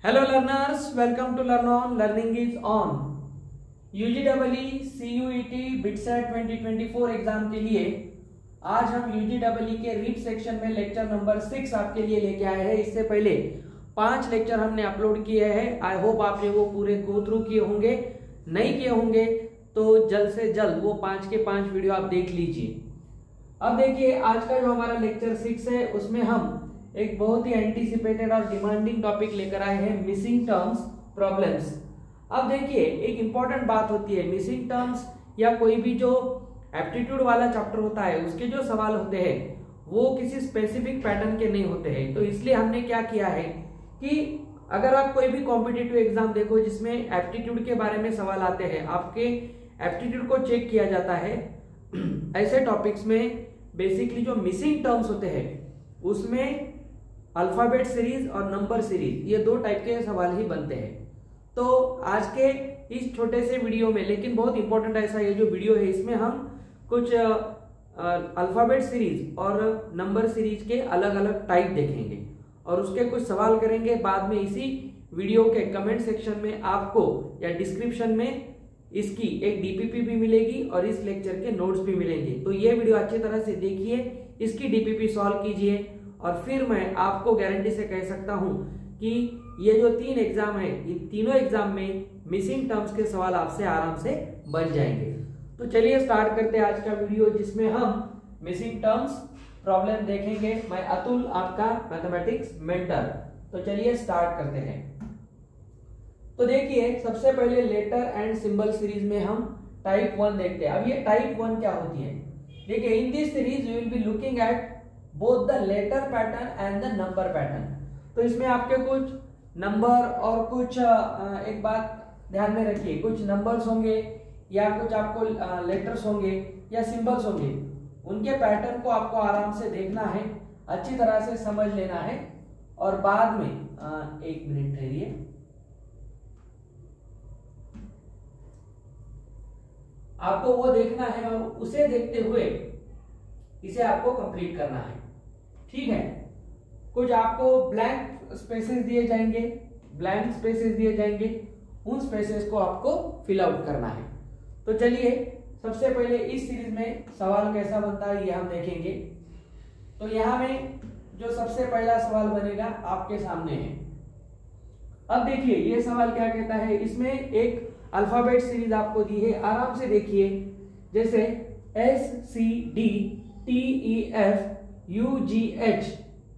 Hello learners, welcome to learn on. Learning is on. UGWE CUET BITSAT 2024 exam के लिए आज हम UGWE के रीप सेक्शन में लेक्चर नंबर 6 आपके लिए लेके आए हैं। इससे पहले 5 लेक्चर हमने अपलोड किए हैं। आई होप आपने वो पूरे गो थ्रू किए होंगे। नहीं किए होंगे तो जल्द से जल्द वो 5 के 5 वीडियो आप देख लीजिए। अब देखिए, आज का जो हमारा लेक्चर 6 है उसमें हम एक बहुत ही एंटीसिपेटेड और डिमांडिंग टॉपिक लेकर आए हैं, मिसिंग टर्म्स प्रॉब्लम्स। अब देखिए, एक इंपॉर्टेंट बात होती है, मिसिंग टर्म्स या कोई भी जो एप्टीट्यूड वाला चैप्टर होता है उसके जो सवाल होते हैं वो किसी स्पेसिफिक पैटर्न के नहीं होते हैं। तो इसलिए हमने क्या किया है कि अगर आप कोई भी कॉम्पिटिटिव एग्जाम देखो जिसमें एप्टीट्यूड के बारे में सवाल आते हैं, आपके एप्टीट्यूड को चेक किया जाता है, ऐसे टॉपिक्स में बेसिकली जो मिसिंग टर्म्स होते हैं उसमें अल्फाबेट सीरीज और नंबर सीरीज, ये 2 टाइप के सवाल ही बनते हैं। तो आज के इस छोटे से वीडियो में, लेकिन बहुत इंपॉर्टेंट ऐसा ये जो वीडियो है इसमें हम कुछ अल्फाबेट सीरीज और नंबर सीरीज के अलग अलग टाइप देखेंगे और उसके कुछ सवाल करेंगे। बाद में इसी वीडियो के कमेंट सेक्शन में आपको या डिस्क्रिप्शन में इसकी एक डीपीपी भी मिलेगी और इस लेक्चर के नोट्स भी मिलेंगे। तो ये वीडियो अच्छी तरह से देखिए, इसकी डीपीपी सॉल्व कीजिए और फिर मैं आपको गारंटी से कह सकता हूं कि ये जो 3 एग्जाम है, इन तीनों एग्जाम में मिसिंग टर्म्स के सवाल आपसे आराम से बन जाएंगे। तो चलिए स्टार्ट करते हैं आज का वीडियो, जिसमें हम मिसिंग टर्म्स प्रॉब्लम देखेंगे। मैं अतुल, आपका मैथमेटिक्स मेंटर। तो चलिए स्टार्ट करते हैं। तो देखिए, सबसे पहले लेटर एंड सिंबल सीरीज में हम टाइप 1 देखते हैं। अब ये टाइप 1 क्या होती है? देखिए, in this series you will be looking at both the letter pattern and the number pattern. तो इसमें आपके कुछ नंबर और कुछ एक बात ध्यान में रखिए, कुछ नंबर्स होंगे या कुछ आपको लेटर्स होंगे या सिंबल्स होंगे, उनके पैटर्न को आपको आराम से देखना है, अच्छी तरह से समझ लेना है और बाद में एक मिनट ठहरिए, आपको वो देखना है और उसे देखते हुए इसे आपको कंप्लीट करना है। ठीक है, कुछ आपको ब्लैंक स्पेसेस दिए जाएंगे, उन स्पेसेस को आपको फिल आउट करना है। तो चलिए, सबसे पहले इस सीरीज में सवाल कैसा बनता है ये हम देखेंगे। तो यहां में जो सबसे पहला सवाल बनेगा आपके सामने है। अब देखिए, ये सवाल क्या कहता है, इसमें एक अल्फाबेट सीरीज आपको दी है, आराम से देखिए। जैसे SCDTEF UGH,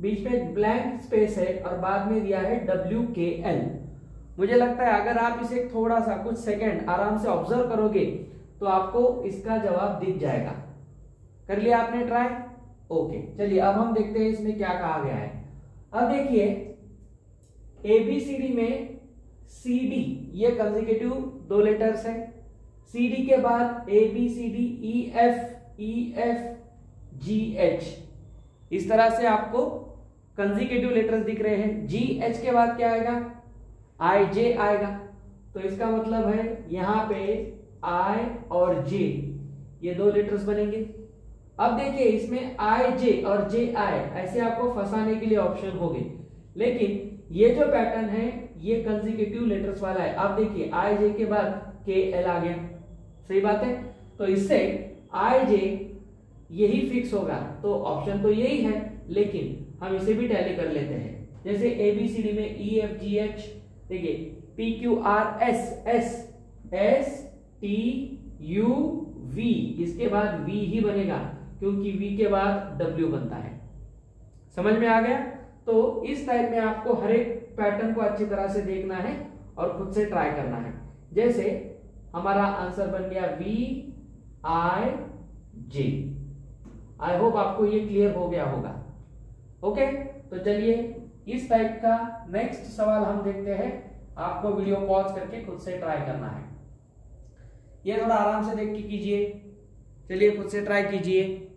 बीच में एक ब्लैंक स्पेस है और बाद में दिया है WKL। मुझे लगता है अगर आप इसे थोड़ा सा कुछ सेकंड आराम से ऑब्जर्व करोगे तो आपको इसका जवाब दिख जाएगा। कर लिया आपने ट्राई? ओके, चलिए अब हम देखते हैं इसमें क्या कहा गया है। अब देखिए, ABCD में CD ये कंसेक्यूटिव 2 लेटर्स है। CD के बाद ABCDEFGH, इस तरह से आपको कंसेक्यूटिव लेटर्स दिख रहे हैं। GH के बाद क्या आएगा? IJ आएगा। तो इसका मतलब है यहां पे I और J ये 2 लेटर्स बनेंगे। अब देखिए, इसमें IJ और JI ऐसे आपको फंसाने के लिए ऑप्शन होंगे, लेकिन ये जो पैटर्न है ये कंसेक्यूटिव लेटर्स वाला है। आप देखिए, IJ के बाद KL आ गया, सही बात है। तो इससे IJ यही फिक्स होगा, तो ऑप्शन तो यही है, लेकिन हम इसे भी टैली कर लेते हैं। जैसे ABCD में EFGH, देखिए PQRS STUV, इसके बाद V ही बनेगा क्योंकि V के बाद W बनता है। समझ में आ गया? तो इस टाइप में आपको हर एक पैटर्न को अच्छी तरह से देखना है और खुद से ट्राई करना है। जैसे हमारा आंसर बन गया VIJ। आई होप आपको ये क्लियर हो गया होगा। ओके, तो चलिए इस टाइप का नेक्स्ट सवाल हम देखते हैं। आपको वीडियो पॉज करके खुद से ट्राई करना है। ये थोड़ा आराम से देख के कीजिए। चलिए खुद से ट्राई कीजिए।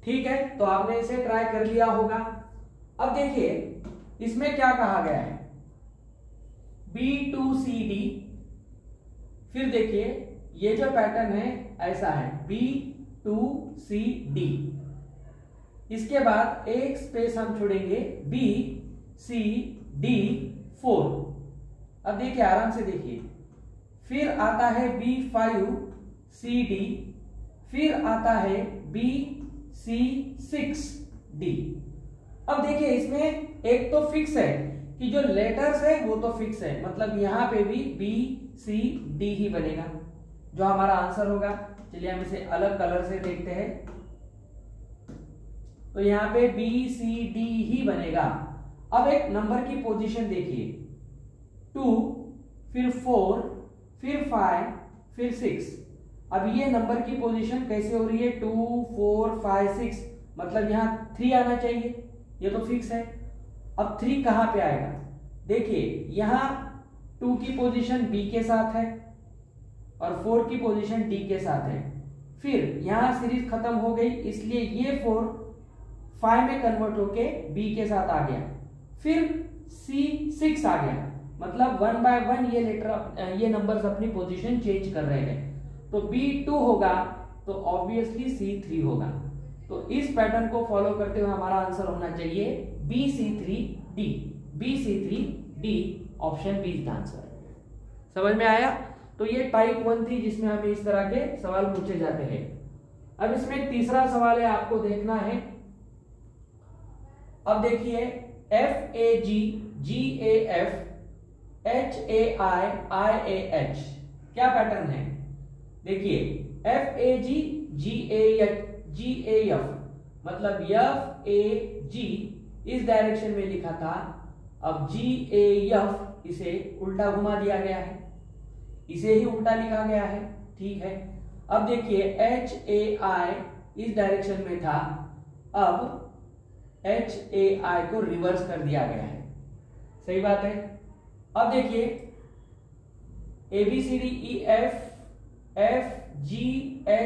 ठीक है, तो आपने इसे ट्राई कर लिया होगा। अब देखिए, इसमें क्या कहा गया है, B2CD। फिर देखिए, ये जो पैटर्न है ऐसा है B2CD। इसके बाद एक स्पेस हम छोड़ेंगे B C D 4। अब देखिए आराम से देखिए, फिर आता है B5 C D, फिर आता है B C 6 D। अब देखिए इसमें एक तो फिक्स है कि जो लेटर्स है वो तो फिक्स है, मतलब यहां पे भी B C D ही बनेगा जो हमारा आंसर होगा। चलिए हम इसे अलग कलर से देखते हैं, तो यहाँ पे B C D ही बनेगा। अब एक नंबर की पोजीशन देखिए, 2 फिर 4 फिर 5 फिर 6। अब ये नंबर की पोजीशन कैसे हो रही है, 2 4 5 6, मतलब यहाँ 3 आना चाहिए, ये तो फिक्स है। अब 3 कहां पे आएगा, देखिए यहाँ 2 की पोजीशन B के साथ है और 4 की पोजीशन D के साथ है। फिर यहाँ सीरीज खत्म हो गई, इसलिए ये 4 5 में कन्वर्ट होके B के साथ आ गया, फिर C 6 आ गया, मतलब 1 बाय 1 ये नंबर्स अपनी पोजीशन चेंज कर रहे हैं। तो B 2 होगा तो ऑब्वियसली C 3 होगा। तो इस पैटर्न को फॉलो करते हुए हमारा आंसर होना चाहिए B C 3 D। B C 3 D, option B is answer. समझ में आया? तो ये टाइप 1 थी जिसमें हमें इस तरह के सवाल पूछे जाते हैं। अब इसमें तीसरा सवाल है, आपको देखना है। अब देखिए FAG GAF HAI IAH क्या पैटर्न है, देखिए FAG GAF मतलब FAG इस डायरेक्शन में लिखा था, अब GAF इसे उल्टा घुमा दिया गया है, इसे ही उल्टा लिखा गया है, ठीक है। अब देखिए HAI इस डायरेक्शन में था, अब HAI को रिवर्स कर दिया गया है, सही बात है। अब देखिए ABCDEF FGHI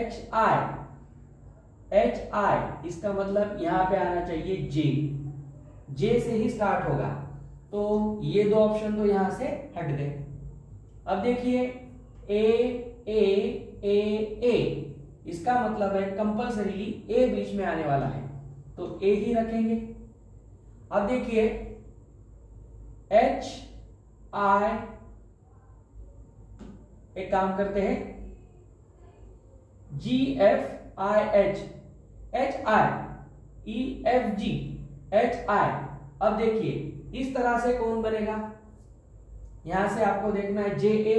HI, इसका मतलब यहां पे आना चाहिए J से ही स्टार्ट होगा, तो ये दो ऑप्शन तो यहां से हट गए। अब देखिए A, इसका मतलब है कंपल्सरीली A बीच में आने वाला है, तो A ही रखेंगे। अब देखिए HI, एक काम करते हैं GFIH HIEFG HI। अब देखिए इस तरह से कौन बनेगा, यहां से आपको देखना है JA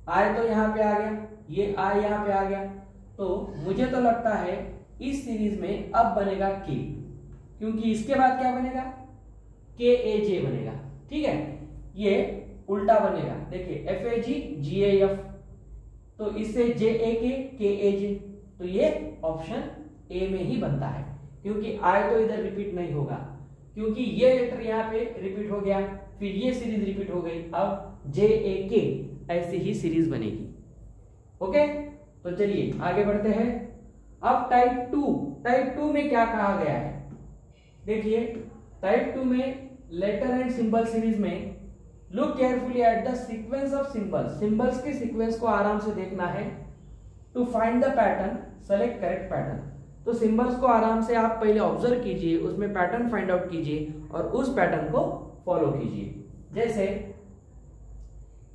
I तो यहां पे आ गया, ये I यहां पे आ गया, तो मुझे तो लगता है इस सीरीज में अब बनेगा K, क्योंकि इसके बाद क्या बनेगा KAJ बनेगा, ठीक है। ये उल्टा बनेगा, देखिए FAG GAF, तो इससे JAK KAJ, तो ये ऑप्शन A में ही बनता है, क्योंकि I तो इधर रिपीट नहीं होगा, क्योंकि ये लेटर यहाँ पे रिपीट हो गया, फिर ये सीरीज रिपीट हो गई, अब JAK ऐसी ही सीरीज बनेगी। ओके, तो चलिए आगे बढ़ते हैं। अब टाइप 2 में क्या कहा गया है, देखिए टाइप 2 में लेटर एंड सिंबल सीरीज में look carefully at the sequence of symbols, symbols के सीक्वेंस को आराम से देखना है। To find the pattern select correct pattern, तो सिंबल्स को आराम से आप पहले ऑब्जर्व कीजिए, उसमें पैटर्न फाइंड आउट कीजिए और उस पैटर्न को फॉलो कीजिए। जैसे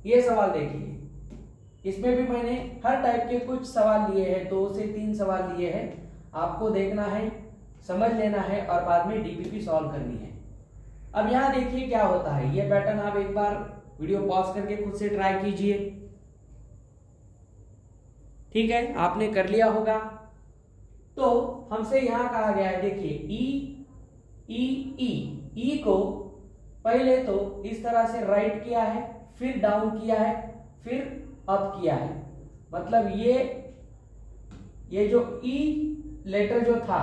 ये सवाल देखिए, इसमें भी मैंने हर टाइप के कुछ सवाल लिए हैं, 2 से 3 सवाल लिए हैं, आपको देखना है, समझ लेना है और बाद में डीपीपी सॉल्व करनी है। अब यहां देखिए क्या होता है, ये पैटर्न आप एक बार वीडियो पॉज करके खुद से ट्राई कीजिए, ठीक है, आपने कर लिया होगा। तो हमसे यहां कहा गया है, देखिए ई को पहले तो इस तरह से राइट किया है, फिर डाउन किया है, फिर अप किया है, मतलब ये जो ई लेटर जो था,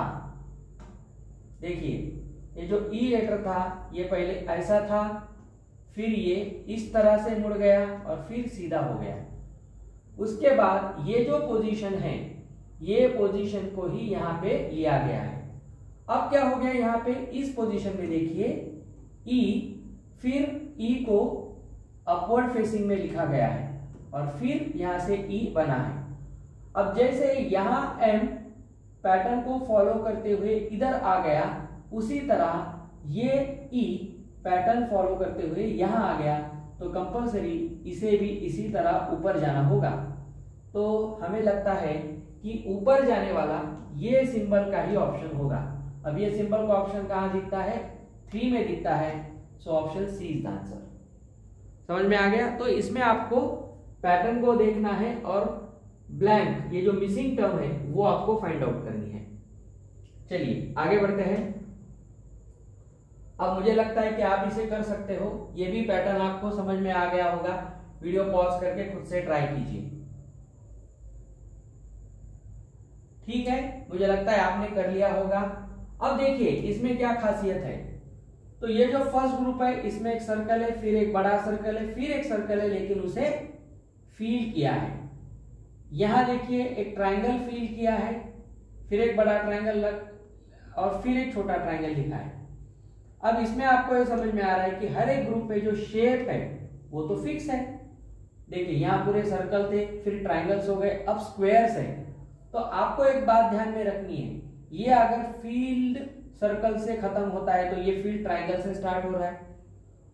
देखिए ये जो ई लेटर था ये पहले ऐसा था, फिर ये इस तरह से मुड़ गया और फिर सीधा हो गया। उसके बाद ये जो पोजीशन है, ये पोजीशन को ही यहाँ पे लिया गया है। अब क्या हो गया, यहाँ पे इस पोजीशन में देखिए ई, फिर ई को अपवर्ड फेसिंग में लिखा गया है और फिर यहां से ई बना है। अब जैसे यहाँ एम पैटर्न को फॉलो करते हुए इधर आ गया, उसी तरह ये ई पैटर्न फॉलो करते हुए यहां आ गया, तो कंपल्सरी इसे भी इसी तरह ऊपर जाना होगा। तो हमें लगता है कि ऊपर जाने वाला ये सिंबल का ही ऑप्शन होगा। अब ये सिंबल का ऑप्शन कहां दिखता है? 3 में दिखता है। So option C is the answer. समझ में आ गया? तो इसमें आपको पैटर्न को देखना है और ब्लैंक, ये जो मिसिंग टर्म है वो आपको फाइंड आउट करनी है। चलिए आगे बढ़ते हैं। अब मुझे लगता है कि आप इसे कर सकते हो। ये भी पैटर्न आपको समझ में आ गया होगा। वीडियो पॉज करके खुद से ट्राई कीजिए। ठीक है, मुझे लगता है आपने कर लिया होगा। अब देखिए इसमें क्या खासियत है। तो ये जो फर्स्ट ग्रुप है इसमें एक सर्कल है, फिर एक बड़ा सर्कल है, फिर एक सर्कल है, लेकिन उसे फील किया है। यहां देखिए एक ट्रायंगल फील किया है, फिर एक बड़ा ट्रायंगल और फिर एक छोटा ट्रायंगल लिखा है। अब इसमें आपको ये समझ में आ रहा है कि हर एक ग्रुप पे जो शेप है वो तो फिक्स है। देखिए यहाँ पूरे सर्कल थे, फिर ट्रायंगल्स हो गए, अब स्क्वायर्स है। तो आपको एक बात ध्यान में रखनी है, ये अगर फील्ड सर्कल से खत्म होता है तो ये फील्ड ट्रायंगल से स्टार्ट हो रहा है।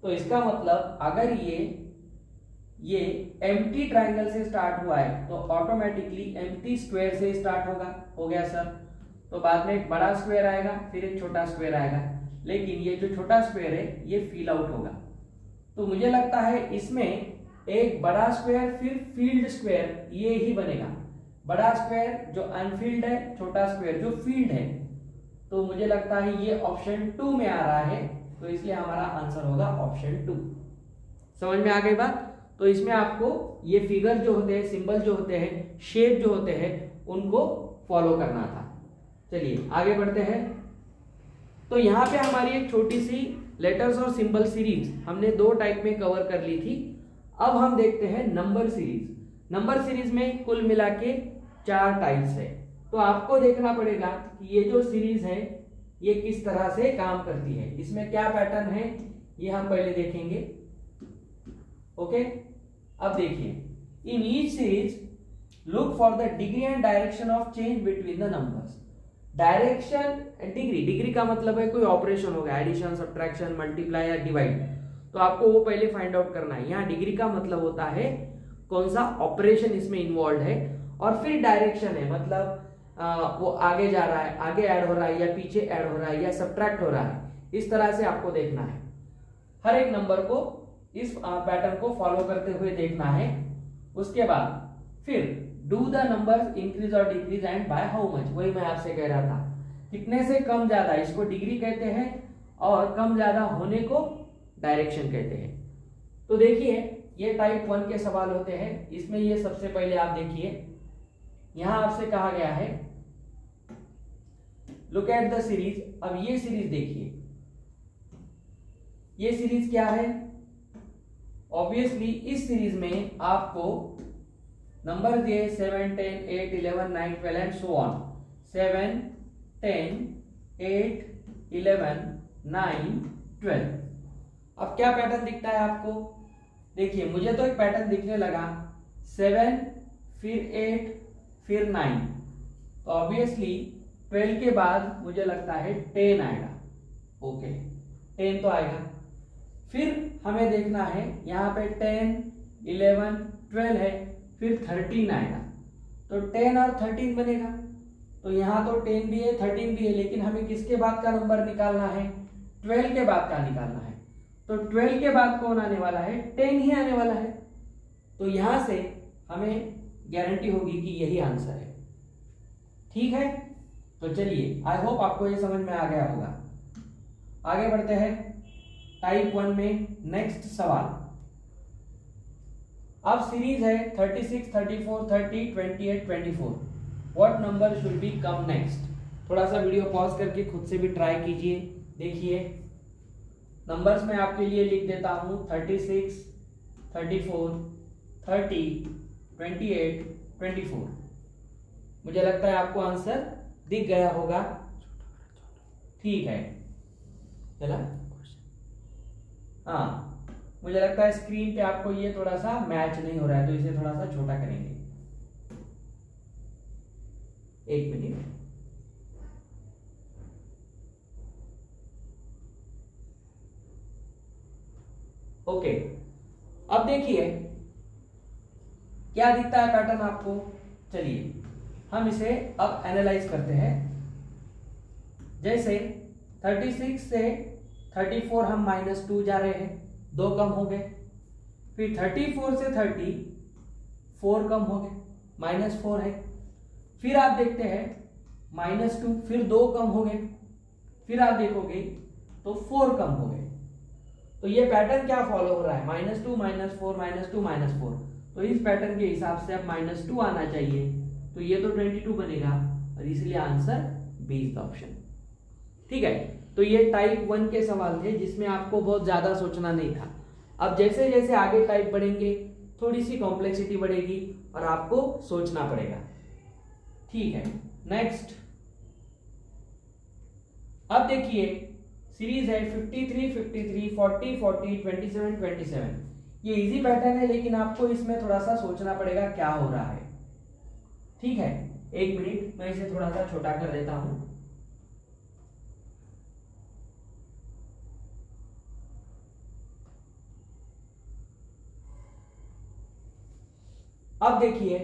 तो इसका मतलब अगर ये एम्प्टी ट्रायंगल से स्टार्ट हुआ है तो ऑटोमेटिकली एम्प्टी स्क्वायर से स्टार्ट होगा। हो गया सर? तो बाद में एक बड़ा स्क्वायर आएगा, फिर एक छोटा स्क्वायर आएगा, लेकिन ये जो छोटा स्क्वायर है ये फील आउट होगा। तो मुझे लगता है इसमें एक बड़ा स्क्वायर फिर फील्ड स्क्वायर ये ही बनेगा। बड़ा स्क्वायर जो अनफील्ड है, छोटा स्क्वायर जो फील्ड है। तो मुझे लगता है ये ऑप्शन 2 में आ रहा है, तो इसलिए हमारा आंसर होगा ऑप्शन 2। समझ में आ गई बात? तो इसमें आपको ये फिगर जो होते हैं, सिंबल जो होते हैं, शेप जो होते हैं, उनको फॉलो करना था। चलिए आगे बढ़ते हैं। तो यहाँ पे हमारी एक छोटी सी लेटर्स और सिंबल सीरीज हमने 2 टाइप में कवर कर ली थी। अब हम देखते हैं नंबर सीरीज। नंबर सीरीज में कुल मिला के 4 टाइप्स है। तो आपको देखना पड़ेगा कि ये जो सीरीज है ये किस तरह से काम करती है, इसमें क्या पैटर्न है ये हम पहले देखेंगे। ओके, अब देखिए, in each series look for the degree and direction of change between the numbers. Direction and degree, degree का मतलब है कोई ऑपरेशन होगा, एडिशन, सब्ट्रैक्शन, मल्टीप्लाई या डिवाइड, तो आपको वो पहले फाइंड आउट करना है। यहाँ डिग्री का मतलब होता है कौन सा ऑपरेशन इसमें इन्वॉल्व है, और फिर डायरेक्शन है मतलब वो आगे जा रहा है, आगे ऐड हो रहा है या पीछे ऐड हो रहा है या सब्ट्रैक्ट हो रहा है। इस तरह से आपको देखना है, हर एक नंबर को इस पैटर्न को फॉलो करते हुए देखना है। उसके बाद फिर डू द नंबर्स इंक्रीज और decrease and by how much, वही मैं आपसे कह रहा था, कितने से कम ज्यादा इसको डिग्री कहते हैं और कम ज्यादा होने को डायरेक्शन कहते हैं। तो देखिए ये टाइप 1 के सवाल होते हैं। इसमें ये सबसे पहले आप देखिए, यहां आपसे कहा गया है लुक एट द सीरीज। अब ये सीरीज देखिए, ये सीरीज क्या है? ऑब्वियसली इस सीरीज में आपको नंबर दिए 7, 10, 8, 11, 9, 12 एंड सो ऑन। 7, 10, 8, 11, 9, 12। अब क्या पैटर्न दिखता है आपको? देखिए मुझे तो एक पैटर्न दिखने लगा, 7 फिर 8 फिर 9, तो ऑब्वियसली 12 के बाद मुझे लगता है 10 आएगा। ओके, 10 तो आएगा। फिर हमें देखना है यहाँ पे 10, 11, 12 है, फिर 13 आएगा, तो 10 और 13 बनेगा। तो यहाँ तो 10 भी है 13 भी है, लेकिन हमें किसके बाद का नंबर निकालना है? 12 के बाद का निकालना है। तो 12 के बाद कौन आने वाला है? 10 ही आने वाला है। तो यहां से हमें गारंटी होगी कि यही आंसर है। ठीक है, तो चलिए आई होप आपको ये समझ में आ गया होगा। आगे बढ़ते हैं टाइप 1 में। नेक्स्ट सवाल, अब सीरीज है 36, 34, 30, 28, 24। What number should be come next? थोड़ा सा वीडियो पॉज करके खुद से भी ट्राई कीजिए। देखिए नंबर्स में आपके लिए लिख देता हूं 36, 34, 30, 28, 24। मुझे लगता है आपको आंसर दिख गया होगा। ठीक है, चला? हाँ, मुझे लगता है स्क्रीन पे आपको ये थोड़ा सा मैच नहीं हो रहा है, तो इसे थोड़ा सा छोटा करेंगे। 1 मिनट। ओके, अब देखिए क्या दिखता है पैटर्न आपको। चलिए हम इसे अब एनालाइज करते हैं। जैसे 36 से 34 हम -2 जा रहे हैं, 2 कम हो गए। फिर 34 से 34 कम हो गए, -4 है। फिर आप देखते हैं -2, फिर 2 कम हो गए। फिर आप देखोगे तो 4 कम हो गए। तो ये पैटर्न क्या फॉलो हो रहा है, -2 -4 -2 -4। तो इस पैटर्न के हिसाब से अब -2 आना चाहिए, तो ये तो 22 बनेगा और इसलिए answer B is the option. ठीक है, तो ये टाइप 1 के सवाल थे जिसमें आपको बहुत ज्यादा सोचना नहीं था। अब जैसे जैसे आगे टाइप बढ़ेंगे थोड़ी सी कॉम्प्लेक्सिटी बढ़ेगी और आपको सोचना पड़ेगा। ठीक है, नेक्स्ट अब देखिए सीरीज है 53 53 40 40 27 27। ये इजी पैटर्न है लेकिन आपको इसमें थोड़ा सा सोचना पड़ेगा क्या हो रहा है। ठीक है, एक मिनट मैं इसे थोड़ा सा छोटा कर देता हूं। अब देखिए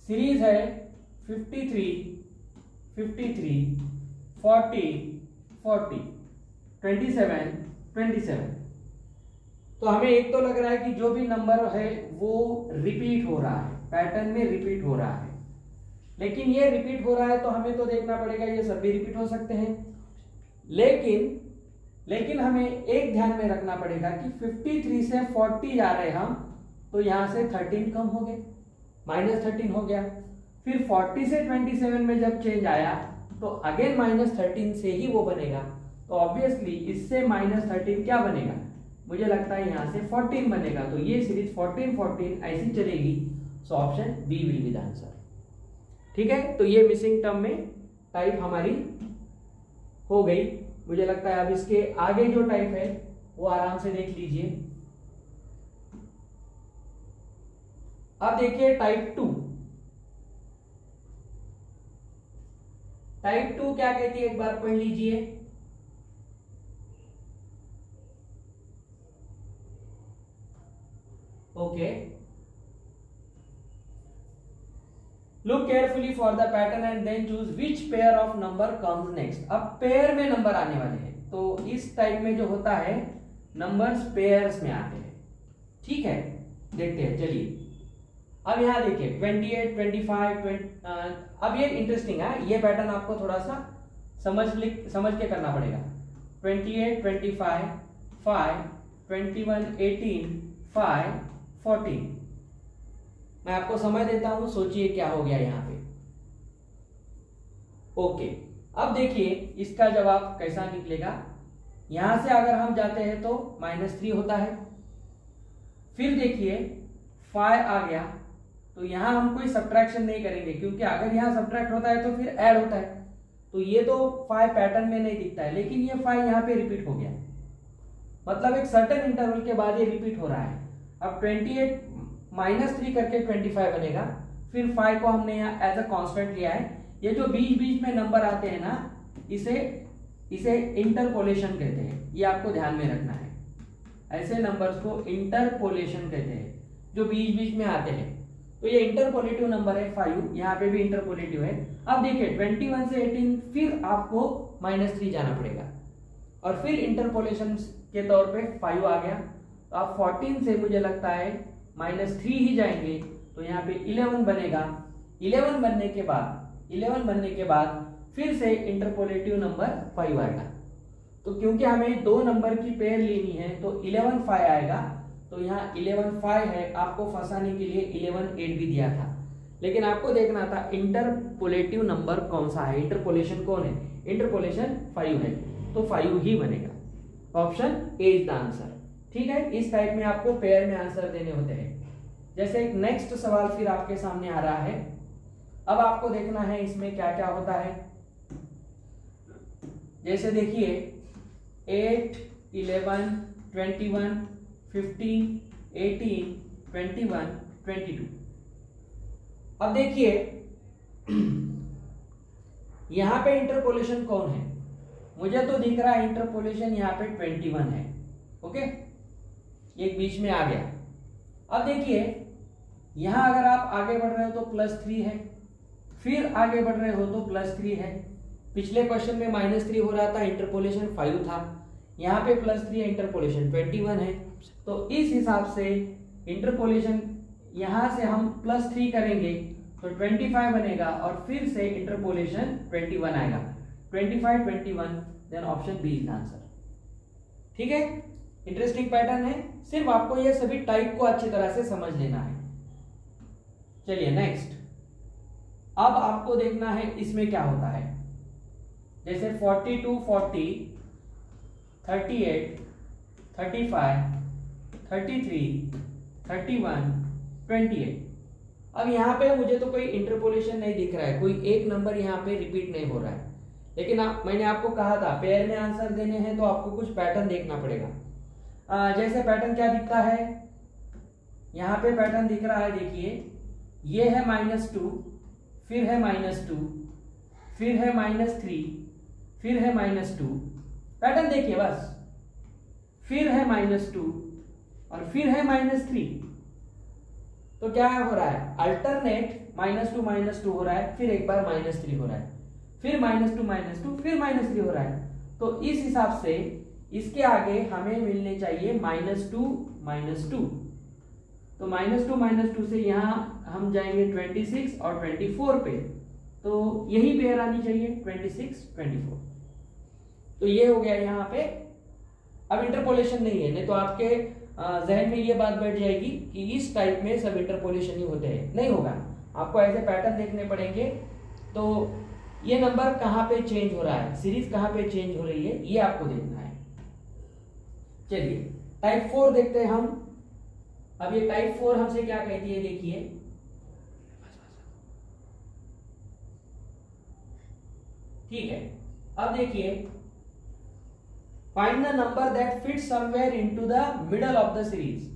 सीरीज है 53 53 40 40 27 27। तो हमें एक तो लग रहा है कि जो भी नंबर है वो रिपीट हो रहा है, पैटर्न में रिपीट हो रहा है। लेकिन ये रिपीट हो रहा है तो हमें तो देखना पड़ेगा ये सब भी रिपीट हो सकते हैं। लेकिन हमें एक ध्यान में रखना पड़ेगा कि 53 से 40 जा रहे हैं हम, तो यहां से 13 कम हो गए, -13 हो गया। फिर 40 से 27 में जब चेंज आया तो अगेन -13 से ही वो बनेगा। तो ऑब्वियसली इससे -13 क्या बनेगा, मुझे लगता है यहां से 14 बनेगा। तो ये सीरीज 14 14 ऐसी चलेगी। So option B will be the answer. ठीक है, तो ये मिसिंग टर्म में टाइप हमारी हो गई। मुझे लगता है अब इसके आगे जो टाइप है वो आराम से देख लीजिए। अब देखिए टाइप 2। टाइप 2 क्या कहती है एक बार पढ़ लीजिए। Okay, look carefully for the pattern and then choose which pair of number comes next. अब पेयर में नंबर आने वाले हैं, तो इस टाइप में जो होता है नंबर्स पेयर्स में आते हैं। ठीक है, देखते हैं। चलिए अब यहां देखिए 28 25 20। अब ये इंटरेस्टिंग है, ये पैटर्न आपको थोड़ा सा समझ के करना पड़ेगा। 28 25 5 21 18 5 14। मैं आपको समय देता हूं, सोचिए क्या हो गया यहां पे। ओके, अब देखिए इसका जवाब कैसा निकलेगा। यहां से अगर हम जाते हैं तो -3 होता है। फिर देखिए 5 आ गया, तो यहां हम कोई सब्ट्रैक्शन नहीं करेंगे क्योंकि अगर यहां सब्ट्रैक्ट होता है तो फिर ऐड होता है। तो ये तो 5 पैटर्न में नहीं दिखता है, लेकिन ये 5 यहां पे रिपीट हो गया, मतलब एक सर्टेन इंटरवल के बाद ये रिपीट हो रहा है। अब 28 -3 करके 25 बनेगा। फिर 5 को हमने यहाँ एज अ कांस्टेंट लिया है। ये जो बीच बीच में नंबर आते हैं ना, इसे इंटरपोलेशन कहते हैं। ये आपको ध्यान में रखना है, ऐसे नंबर्स को इंटरपोलेशन कहते हैं जो बीच बीच में आते हैं। तो ये इंटरपोलेटिव नंबर है 5, यहाँ पे भी इंटरपोलेटिव है। अब देखिए 21 से 18 फिर आपको -3 जाना पड़ेगा और फिर इंटरपोलेशन के तौर पे 5 आ गया। तो आप 14 से मुझे लगता है -3 ही जाएंगे, तो यहाँ पे 11 बनेगा। 11 बनने के बाद फिर से इंटरपोलेटिव नंबर 5 आएगा। तो क्योंकि हमें 2 नंबर की पेयर लेनी है तो 11 5 आएगा। तो यहाँ 11 5 है, आपको फंसाने के लिए 11 8 भी दिया था, लेकिन आपको देखना था इंटरपोलेटिव नंबर कौन सा है। इंटरपोलेशन कौन है, इंटरपोलेशन 5 है, तो 5 ही बनेगा। Option A is the answer. ठीक है, इस टाइप में आपको पेयर में आंसर देने होते हैं। जैसे एक नेक्स्ट सवाल फिर आपके सामने आ रहा है। अब आपको देखना है इसमें क्या क्या होता है। जैसे देखिए 8 11 21 15 18 21 22। अब देखिए यहां पे इंटरपोलेशन कौन है, मुझे तो दिख रहा है इंटरपोलेशन यहाँ पे 21 है। ओके, एक बीच में आ गया। अब देखिए यहां अगर आप आगे बढ़ रहे हो तो +3 है, फिर आगे बढ़ रहे हो तो +3 है। पिछले क्वेश्चन में -3 हो रहा था, इंटरपोलेशन 5 था, यहाँ पे +3 है, इंटरपोलेशन 21 है। तो इस हिसाब से इंटरपोलेशन यहां से हम +3 करेंगे तो 25 बनेगा और फिर से इंटरपोलेशन 21 आएगा। 25 21, then option B is answer. ठीक है, इंटरेस्टिंग पैटर्न है, सिर्फ आपको ये सभी टाइप को अच्छी तरह से समझ लेना है। चलिए नेक्स्ट, अब आपको देखना है इसमें क्या होता है। जैसे 42 40, 38 35 33 31 28। अब यहाँ पे मुझे तो कोई इंटरपोलेशन नहीं दिख रहा है, कोई एक नंबर यहाँ पे रिपीट नहीं हो रहा है, लेकिन मैंने आपको कहा था पेयर में आंसर देने हैं तो आपको कुछ पैटर्न देखना पड़ेगा। जैसे पैटर्न क्या दिखता है, यहाँ पे पैटर्न दिख रहा है, देखिए ये है -2, फिर है -2, फिर है -3, फिर है -2। पैटर्न देखिए बस, फिर है -2 और फिर है -3। तो क्या हो रहा है, अल्टरनेट -2 हो रहा है, फिर एक बार -3 हो रहा है, फिर -2 फिर -3 हो रहा है। तो इस हिसाब से इसके आगे हमें मिलने चाहिए -2 तो -2 से यहाँ हम जाएंगे 26 और 24 पे, तो यही पेयर आनी चाहिए 26 24। तो ये हो गया यहाँ पे। अब इंटरपोलेशन नहीं है, नहीं तो आपके जहन में ये बात बैठ जाएगी कि इस टाइप में सब इंटरपोलेशन ही होते हैं, नहीं होगा। आपको ऐसे पैटर्न देखने पड़ेंगे। तो ये नंबर कहाँ पे चेंज हो रहा है, सीरीज कहाँ पे चेंज हो रही है, ये आपको देखना है। चलिए टाइप 4 देखते हैं हम। अब ये टाइप 4 हमसे क्या कहती है, देखिए ठीक है। अब देखिए, find the number that fits somewhere into the middle of the series.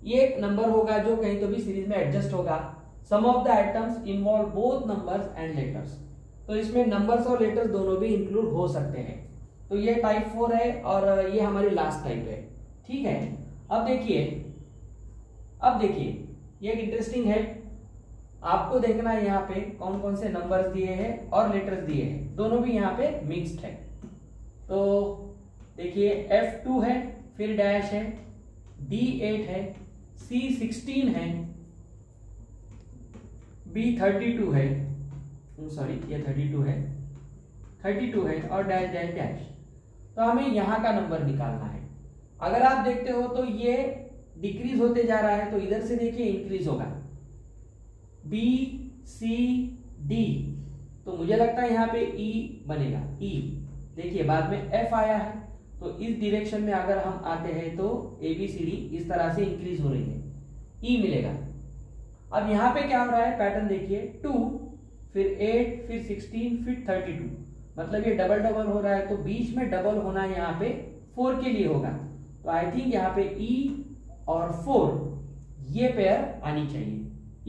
ये एक नंबर होगा जो कहीं तो भी सीरीज में एडजस्ट होगा। Some of the items involve both numbers and letters. तो इसमें नंबर्स और लेटर्स दोनों भी इंक्लूड हो सकते हैं। तो ये टाइप 4 है और ये हमारी लास्ट टाइप है। ठीक है, अब देखिए ये एक इंटरेस्टिंग है, आपको देखना है यहाँ पे कौन कौन से नंबर्स दिए हैं और लेटर्स दिए हैं, दोनों भी यहाँ पे मिक्स्ड है। तो देखिए F2 है, फिर डैश है, D8 है, C16 है, B32 है, सॉरी ये 32 है और डैश डैश डैश। तो हमें यहाँ का नंबर निकालना है। अगर आप देखते हो तो ये डिक्रीज होते जा रहा है, तो इधर से देखिए इंक्रीज होगा B C D। तो मुझे लगता है यहाँ पे E बनेगा, E। देखिए बाद में F आया है, तो इस डायरेक्शन में अगर हम आते हैं तो ABCD इस तरह से इंक्रीज हो रही है, E मिलेगा। अब यहाँ पे क्या हो रहा है, पैटर्न देखिए 2 फिर 8 फिर 16 फिर 32, मतलब ये डबल डबल हो रहा है। तो बीच में डबल होना यहाँ पे 4 के लिए होगा। तो आई थिंक यहाँ पे E और 4 ये पेयर आनी चाहिए,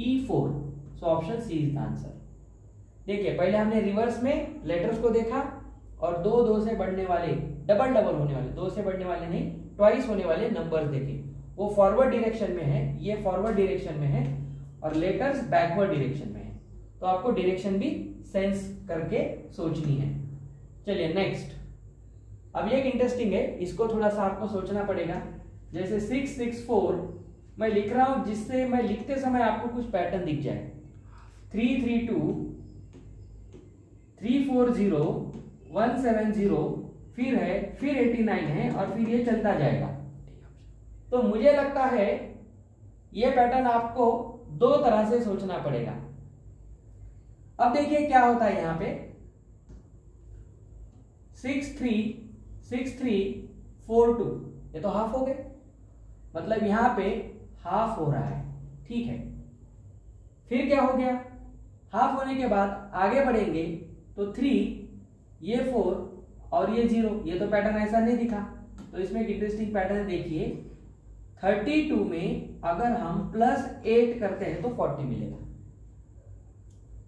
E4। So option C is the answer. देखिए पहले हमने रिवर्स में लेटर्स को देखा और दो से बढ़ने वाले, डबल डबल होने वाले, 2 से बढ़ने वाले नहीं, ट्वाइस होने वाले नंबर्स देखे। वो फॉरवर्ड डायरेक्शन में है, ये फॉरवर्ड डायरेक्शन में है और लेटर्स बैकवर्ड डायरेक्शन में है। तो आपको डायरेक्शन भी सेंस करके सोचनी है। चलिए नेक्स्ट, अब ये एक इंटरेस्टिंग है, इसको थोड़ा सा आपको सोचना पड़ेगा। जैसे 664 मैं लिख रहा हूं, जिससे मैं लिखते समय आपको कुछ पैटर्न दिख जाए। 332 340 170 फिर है, फिर 89 है और फिर ये चलता जाएगा। तो मुझे लगता है ये पैटर्न आपको 2 तरह से सोचना पड़ेगा। अब देखिए क्या होता है यहाँ पे 636342, ये तो हाफ हो गए, मतलब यहां पे हाफ हो रहा है। ठीक है, फिर क्या हो गया, हाफ होने के बाद आगे बढ़ेंगे तो 3 ये 4 और ये 0, ये तो पैटर्न ऐसा नहीं दिखा। तो इसमें एक इंटरेस्टिंग पैटर्न देखिए, 32 में अगर हम +8 करते हैं तो 40 मिलेगा।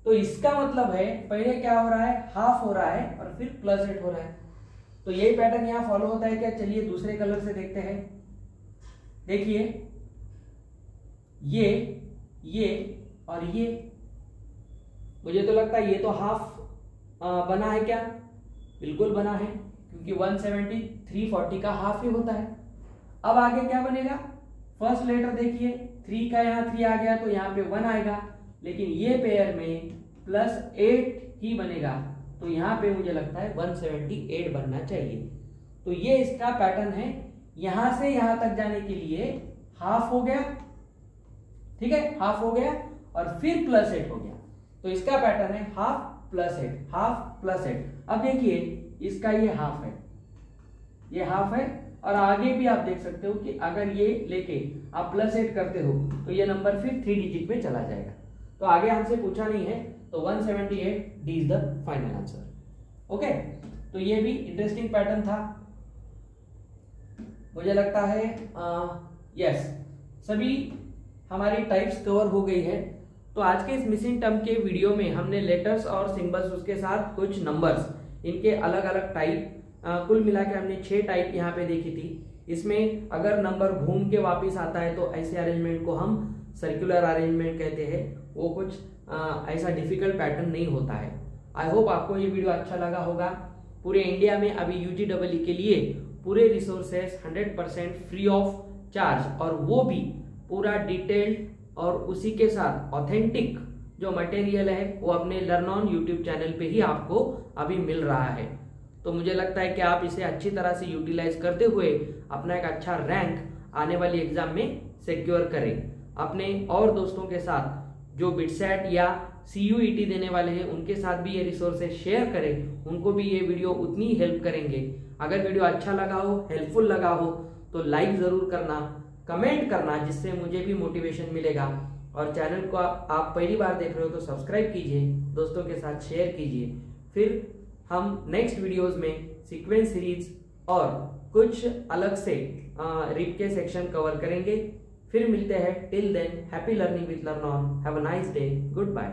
तो इसका मतलब है पहले क्या हो रहा है, हाफ हो रहा है और फिर +8 हो रहा है। तो यही पैटर्न यहां फॉलो होता है क्या, चलिए दूसरे कलर से देखते हैं। देखिए ये और ये, मुझे तो लगता है ये तो हाफ बना है क्या? बिल्कुल बना है, क्योंकि 170 340 का हाफ ही होता है। अब आगे क्या बनेगा? फर्स्ट लेटर देखिए, 3 का यहाँ 3 आ गया तो यहाँ पे 1 आएगा, लेकिन ये पेयर में +8 ही बनेगा, तो यहाँ पे मुझे लगता है 178 बनना चाहिए। तो ये इसका पैटर्न है। यहां से यहां तक जाने के लिए हाफ हो गया, ठीक है, हाफ हो गया और फिर +8 हो गया, तो इसका पैटर्न है हाफ +8, हाफ +8। अब देखिए इसका ये हाफ है, ये हाफ है, और आगे भी आप देख सकते हो कि अगर ये लेके आप +8 करते हो तो ये नंबर फिर 3 डिजिट में चला जाएगा। तो आगे हमसे पूछा नहीं है, तो 178 D is the final answer. Okay, तो ये भी इंटरेस्टिंग पैटर्न था, मुझे लगता है। यस, सभी हमारी टाइप्स कवर हो गई है। तो आज के इस मिसिंग टर्म के वीडियो में हमने लेटर्स और सिंबल्स, उसके साथ कुछ नंबर्स, इनके अलग अलग टाइप, कुल मिला के हमने 6 टाइप यहाँ पे देखी थी। इसमें अगर नंबर घूम के वापस आता है तो ऐसे अरेंजमेंट को हम सर्कुलर अरेंजमेंट कहते हैं। वो कुछ ऐसा डिफिकल्ट पैटर्न नहीं होता है। आई होप आपको ये वीडियो अच्छा लगा होगा। पूरे इंडिया में अभी UGEE के लिए पूरे रिसोर्सेस 100% फ्री ऑफ चार्ज, और वो भी पूरा डिटेल्ड, और उसी के साथ ऑथेंटिक जो मटेरियल है वो अपने लर्न ऑन यूट्यूब चैनल पे ही आपको अभी मिल रहा है। तो मुझे लगता है कि आप इसे अच्छी तरह से यूटिलाइज करते हुए अपना एक अच्छा रैंक आने वाली एग्जाम में सिक्योर करें। अपने और दोस्तों के साथ जो बिटसेट या CUET देने वाले हैं उनके साथ भी ये रिसोर्सेज शेयर करें, उनको भी ये वीडियो उतनी हेल्प करेंगे। अगर वीडियो अच्छा लगा हो, हेल्पफुल लगा हो, तो लाइक जरूर करना, कमेंट करना, जिससे मुझे भी मोटिवेशन मिलेगा। और चैनल को आप पहली बार देख रहे हो तो सब्सक्राइब कीजिए, दोस्तों के साथ शेयर कीजिए। फिर हम नेक्स्ट वीडियोस में सीक्वेंस सीरीज और कुछ अलग से रिप के सेक्शन कवर करेंगे। फिर मिलते हैं। Till then, happy learning with Learn On. Have a nice day. Good bye.